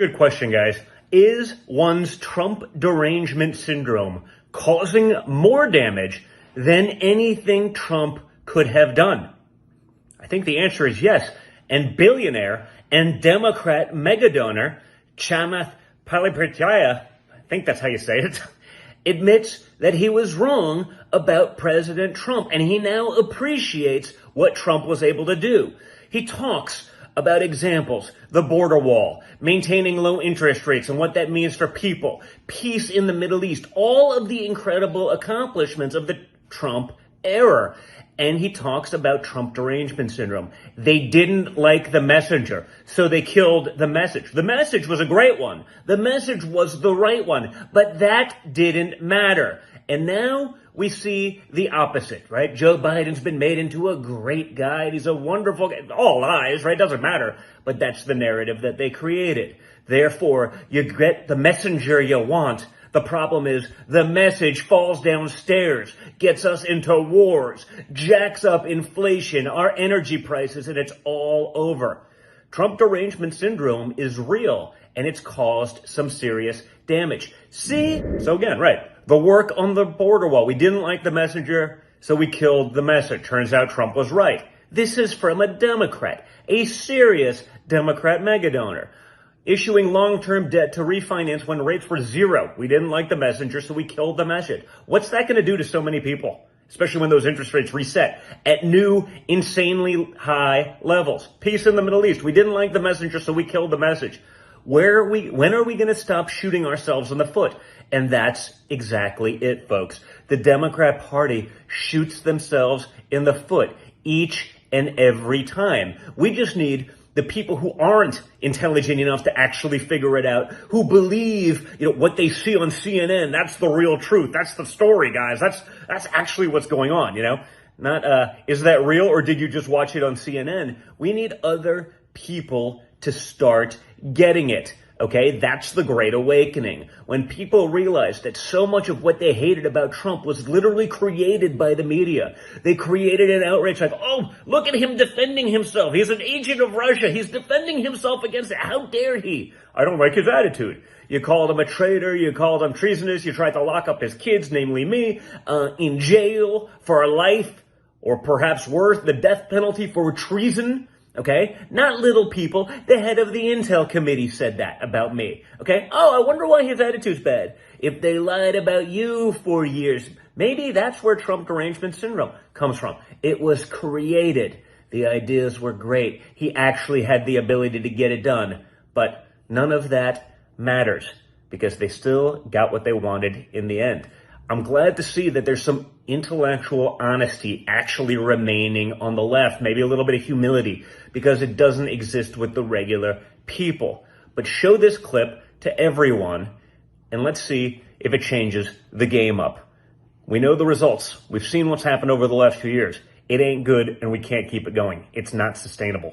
Good question, guys. Is one's Trump derangement syndrome causing more damage than anything Trump could have done? I think the answer is yes. And billionaire and Democrat megadonor Chamath Palihapitiya, I think that's how you say it, admits that he was wrong about President Trump, and he now appreciates what Trump was able to do. He talks about examples, the border wall, maintaining low interest rates and what that means for people, peace in the Middle East, all of the incredible accomplishments of the Trump era. And he talks about Trump derangement syndrome. They didn't like the messenger, so they killed the message. The message was a great one. The message was the right one, but that didn't matter. And now we see the opposite, right? Joe Biden's been made into a great guy. He's a wonderful guy. All lies, right? Doesn't matter. But that's the narrative that they created. Therefore, you get the messenger you want. The problem is the message falls downstairs, gets us into wars, jacks up inflation, our energy prices, and it's all over. Trump derangement syndrome is real, and it's caused some serious damage. See? So again, right, the work on the border wall. We didn't like the messenger, so we killed the message. Turns out Trump was right. This is from a Democrat, a serious Democrat megadonor. Issuing long-term debt to refinance when rates were zero. We didn't like the messenger, so we killed the message. What's that going to do to so many people? Especially when those interest rates reset at new, insanely high levels. Peace in the Middle East. We didn't like the messenger, so we killed the message. When are we going to stop shooting ourselves in the foot? And that's exactly it, folks. The Democrat Party shoots themselves in the foot each and every time. We just need the people who aren't intelligent enough to actually figure it out, who believe, what they see on CNN, that's the real truth. That's the story, guys. That's actually what's going on, Not, is that real or did you just watch it on CNN? We need other people to start getting it. Okay, that's the Great Awakening. When people realized that so much of what they hated about Trump was literally created by the media. They created an outrage like, oh, look at him defending himself. He's an agent of Russia. He's defending himself against it. How dare he? I don't like his attitude. You called him a traitor. You called him treasonous. You tried to lock up his kids, namely me, in jail for life, or perhaps worse, the death penalty for treason. Okay? Not little people. The head of the Intel committee said that about me. Okay? Oh, I wonder why his attitude's bad. If they lied about you for years, maybe that's where Trump derangement syndrome comes from. It was created. The ideas were great. He actually had the ability to get it done. But none of that matters because they still got what they wanted in the end. I'm glad to see that there's some intellectual honesty actually remaining on the left, maybe a little bit of humility, because it doesn't exist with the regular people. But show this clip to everyone, and let's see if it changes the game up. We know the results. We've seen what's happened over the last few years. It ain't good, and we can't keep it going. It's not sustainable.